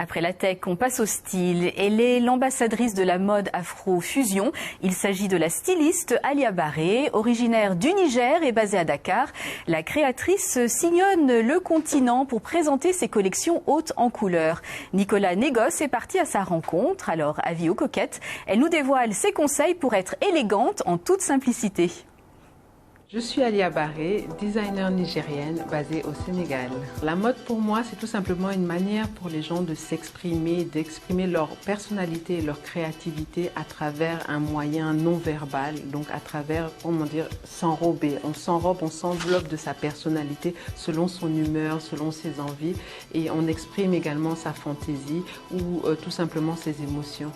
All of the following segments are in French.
Après la tech, on passe au style. Elle est l'ambassadrice de la mode Afro-Fusion. Il s'agit de la styliste Alia Barré, originaire du Niger et basée à Dakar. La créatrice sillonne le continent pour présenter ses collections hautes en couleurs. Nicolas Négoce est parti à sa rencontre. Alors, avis aux coquettes, elle nous dévoile ses conseils pour être élégante en toute simplicité. Je suis Alia Barré, designer nigérienne basée au Sénégal. La mode pour moi, c'est tout simplement une manière pour les gens de s'exprimer, d'exprimer leur personnalité et leur créativité à travers un moyen non verbal, donc à travers, comment dire, s'enrober. On s'enrobe, on s'enveloppe de sa personnalité selon son humeur, selon ses envies et on exprime également sa fantaisie ou tout simplement ses émotions.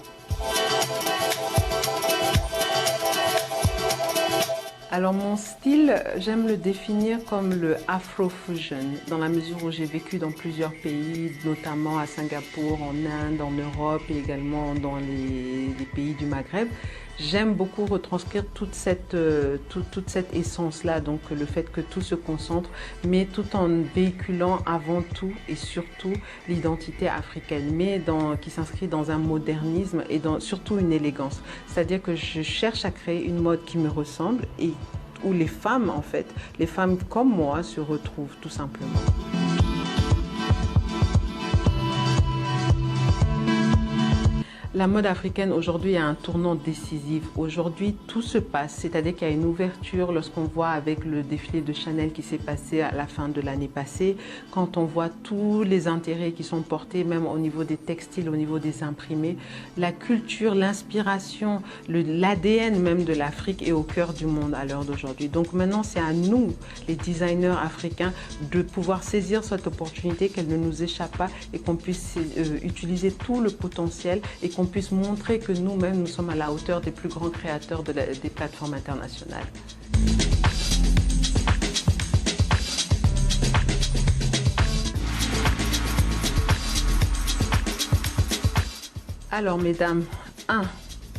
Alors mon style, j'aime le définir comme le Afro-Fusion, dans la mesure où j'ai vécu dans plusieurs pays, notamment à Singapour, en Inde, en Europe et également dans les pays du Maghreb. J'aime beaucoup retranscrire toute cette essence-là, donc le fait que tout se concentre, mais tout en véhiculant avant tout et surtout l'identité africaine, mais qui s'inscrit dans un modernisme et surtout une élégance. C'est-à-dire que je cherche à créer une mode qui me ressemble et où les femmes, en fait, les femmes comme moi se retrouvent tout simplement. La mode africaine aujourd'hui a un tournant décisif. Aujourd'hui, tout se passe, c'est-à-dire qu'il y a une ouverture lorsqu'on voit avec le défilé de Chanel qui s'est passé à la fin de l'année passée, quand on voit tous les intérêts qui sont portés, même au niveau des textiles, au niveau des imprimés. La culture, l'inspiration, l'ADN même de l'Afrique est au cœur du monde à l'heure d'aujourd'hui. Donc maintenant, c'est à nous, les designers africains, de pouvoir saisir cette opportunité, qu'elle ne nous échappe pas et qu'on puisse utiliser tout le potentiel et qu'on puisse montrer que nous-mêmes, nous sommes à la hauteur des plus grands créateurs des plateformes internationales. Alors, mesdames, 1.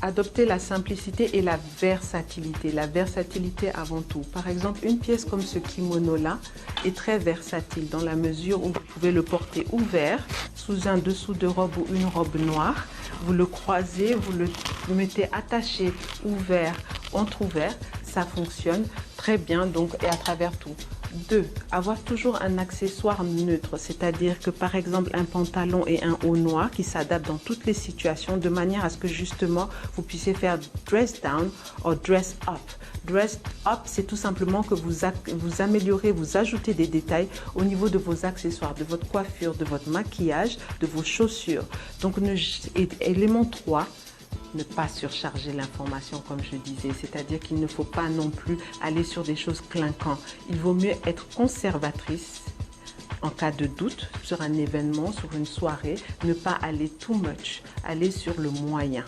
Adopter la simplicité et la versatilité. La versatilité avant tout. Par exemple, une pièce comme ce kimono-là est très versatile dans la mesure où vous pouvez le porter ouvert, sous un dessous de robe ou une robe noire. Vous le croisez, vous le mettez attaché, ouvert, entrouvert. Ça fonctionne très bien donc, et à travers tout. 2. Avoir toujours un accessoire neutre, c'est-à-dire que par exemple un pantalon et un haut noir qui s'adaptent dans toutes les situations de manière à ce que justement vous puissiez faire dress down ou dress up. Dress up, c'est tout simplement que vous améliorez, vous ajoutez des détails au niveau de vos accessoires, de votre coiffure, de votre maquillage, de vos chaussures. Donc élément 3, ne pas surcharger l'information comme je disais, c'est-à-dire qu'il ne faut pas non plus aller sur des choses clinquantes. Il vaut mieux être conservatrice en cas de doute sur un événement, sur une soirée, ne pas aller too much, aller sur le moyen.